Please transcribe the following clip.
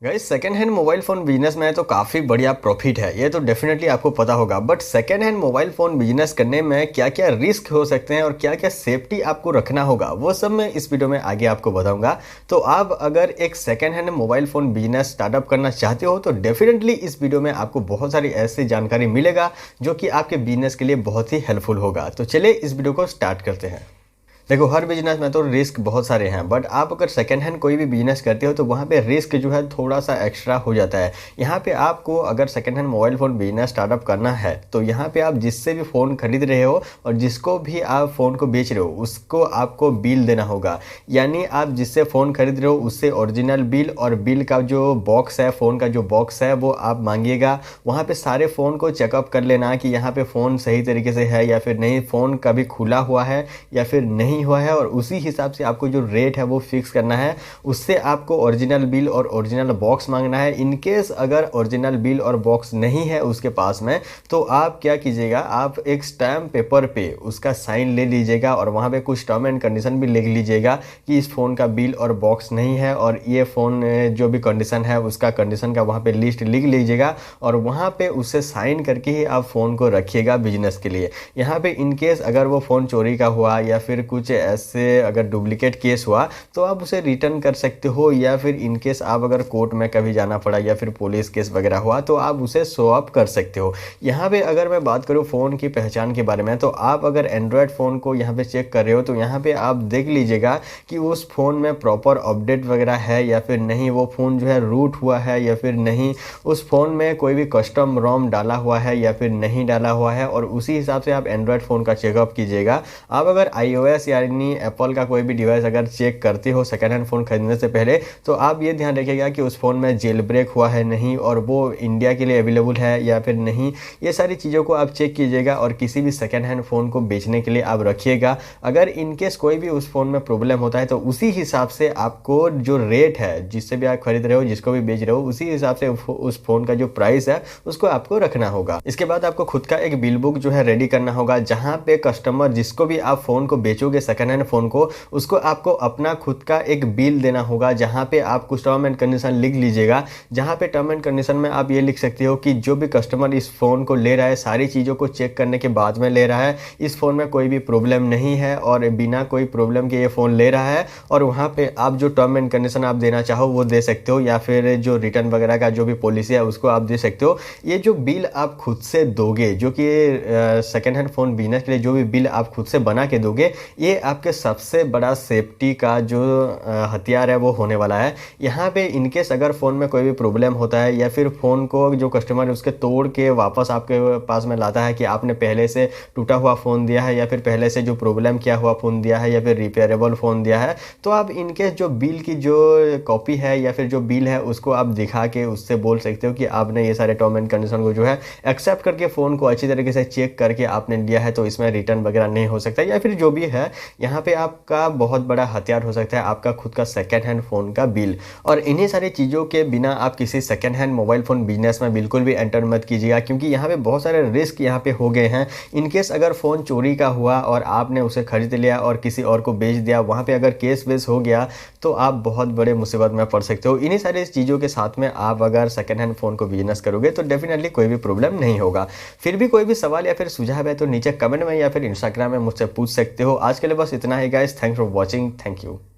Guys second hand mobile phone business में तो काफ़ी बढ़िया प्रॉफिट है, ये तो डेफिनेटली आपको पता होगा। But second hand mobile phone business करने में क्या क्या रिस्क हो सकते हैं और क्या क्या सेफ्टी आपको रखना होगा, वो सब मैं इस वीडियो में आगे आपको बताऊंगा। तो आप अगर एक second hand mobile phone business startup करना चाहते हो तो डेफिनेटली इस वीडियो में आपको बहुत सारी ऐसी जानकारी मिलेगा जो कि आपके बिजनेस के लिए बहुत ही हेल्पफुल होगा। तो चलिए इस वीडियो को स्टार्ट करते हैं। देखो, हर बिजनेस में तो रिस्क बहुत सारे हैं, बट आप अगर सेकेंड हैंड कोई भी बिजनेस करते हो तो वहाँ पे रिस्क जो है थोड़ा सा एक्स्ट्रा हो जाता है। यहाँ पे आपको अगर second hand mobile phone business startup करना है तो यहाँ पे आप जिससे भी फ़ोन खरीद रहे हो और जिसको भी आप फ़ोन को बेच रहे हो उसको आपको बिल देना होगा। यानी आप जिससे फ़ोन खरीद रहे हो उससे ओरिजिनल बिल और बिल का जो बॉक्स है, फ़ोन का जो बॉक्स है वो आप मांगिएगा। वहाँ पे सारे फ़ोन को चेकअप कर लेना कि यहाँ पे फ़ोन सही तरीके से है या फिर नहीं, फ़ोन कभी खुला हुआ है या फिर नहीं हुआ है, और उसी हिसाब से आपको जो रेट है वो फिक्स करना है। उससे आपको ओरिजिनल बिल और ओरिजिनल बॉक्स मांगना है। इन केस अगर ओरिजिनल बिल और बॉक्स नहीं है उसके पास में तो आप क्या कीजिएगा, आप एक स्टैम्प पेपर पे उसका साइन ले लीजिएगा और वहाँ पे कुछ टर्म एंड कंडीशन भी लिख लीजिएगा कि इस फ़ोन का बिल और बॉक्स नहीं है, और ये फ़ोन जो भी कंडीशन है उसका कंडीशन का वहाँ पे लिस्ट लिख लीजिएगा और वहाँ पे उससे साइन करके ही आप फ़ोन को रखिएगा बिजनेस के लिए। यहाँ पे इन केस अगर वो फ़ोन चोरी का हुआ या फिर कुछ ऐसे अगर डुप्लीकेट केस हुआ तो आप उसे रिटर्न कर सकते हो, या फिर इन केस आप अगर कोर्ट में कभी जाना पड़ा या फिर पुलिस केस वगैरह हुआ तो आप उसे शो अप कर सकते हो। यहाँ पे अगर मैं बात करूँ फ़ोन की पहचान के बारे में तो आप अगर एंड्रॉयड फ़ोन को यहाँ पे चेक कर रहे हो तो यहाँ पे आप देख लीजिएगा कि उस फ़ोन में प्रॉपर अपडेट वगैरह है या फिर नहीं, वो फ़ोन जो है रूट हुआ है या फिर नहीं, उस फ़ोन में कोई भी कस्टम रोम डाला हुआ है या फिर नहीं डाला हुआ है, और उसी हिसाब से आप एंड्रॉयड फ़ोन का चेकअप कीजिएगा। आप अगर iOS यानी एप्पल का कोई भी डिवाइस अगर चेक करते हो सेकेंड हैंड फ़ोन खरीदने से पहले तो आप ये ध्यान रखिएगा कि उस फ़ोन में जेल ब्रेक हुआ है नहीं, और वो इंडिया के लिए अवेलेबल है या फिर नहीं। ये सारी चीज़ों को आप चेक कीजिएगा और किसी भी सेकेंड हैंड फ़ोन को बेचने के लिए आप रखिएगा। अगर इनकेस कोई भी उस फ़ोन में प्रॉब्लम होता है तो उसी हिसाब से आपको जो रेट है जिससे भी आप खरीद रहे हो, जिसको भी बेच रहे हो, उसी हिसाब से उस फ़ोन का जो प्राइस है उसको आपको रखना होगा। इसके बाद आपको खुद का एक बिल बुक जो है रेडी करना होगा, जहाँ पे कस्टमर जिसको भी आप फ़ोन को बेचोगे सेकेंड हैंड फ़ोन को, उसको आपको अपना खुद का एक बिल देना होगा, जहाँ पे आप कुछ टर्म एंड कंडीशन लिख लीजिएगा। जहाँ पे टर्म एंड कंडीशन में आप ये लिख सकते हो कि जो भी कस्टमर इस फ़ोन को ले रहा है सारी चीज़ों को चेक करने के बाद में ले रहा है, इस फ़ोन में कोई भी प्रॉब्लम नहीं है और बिना कोई प्रॉब्लम के ये फ़ोन ले रहा है। और वहाँ पे आप जो टर्म एंड कंडीशन आप देना चाहो वो दे सकते हो, या फिर जो रिटर्न वगैरह का जो भी पॉलिसी है उसको आप दे सकते हो। ये जो बिल आप खुद से दोगे, जो कि सेकेंड हैंड फ़ोन बिजनेस के लिए जो भी बिल आप खुद से बना के दोगे, ये आपके सबसे बड़ा सेफ्टी का जो हथियार है वो होने वाला है। यहाँ पे इनकेस अगर फ़ोन में कोई भी प्रॉब्लम होता है या फिर फ़ोन को जो कस्टमर उसके तोड़ के वापस आपके पास में लाता है कि आपने पहले से टूटा हुआ फ़ोन दिया है या फिर पहले से जो प्रॉब्लम किया हुआ फ़ोन दिया है या फिर रिपेयरेबल फ़ोन दिया है, तो आप इनकेस जो बिल की जो कॉपी है या फिर जो बिल है उसको आप दिखा के उससे बोल सकते हो कि आपने ये सारे टर्म एंड कंडीशन को जो है एक्सेप्ट करके फ़ोन को अच्छी तरीके से चेक करके आपने लिया है, तो इसमें रिटर्न वगैरह नहीं हो सकता, या फिर जो भी है यहाँ पे आपका बहुत बड़ा हथियार हो सकता है आपका खुद का सेकेंड हैंड फ़ोन का बिल। और इन्हीं सारी चीज़ों के बिना आप किसी second hand mobile phone business में बिल्कुल भी एंटर मत कीजिएगा, क्योंकि यहाँ पे बहुत सारे रिस्क यहाँ पे हो गए हैं। इनकेस अगर फ़ोन चोरी का हुआ और आपने उसे खरीद लिया और किसी और को बेच दिया, वहाँ पे अगर केस वेस हो गया तो आप बहुत बड़े मुसीबत में पड़ सकते हो। इन्हीं सारी चीज़ों के साथ में आप अगर सेकेंड हैंड फ़ोन को बिजनेस करोगे तो डेफिनेटली कोई भी प्रॉब्लम नहीं होगा। फिर भी कोई भी सवाल या फिर सुझाव है तो नीचे कमेंट में या फिर इंस्टाग्राम में मुझसे पूछ सकते हो। आज के लिए बस इतना ही guys, thanks for watching, thank you.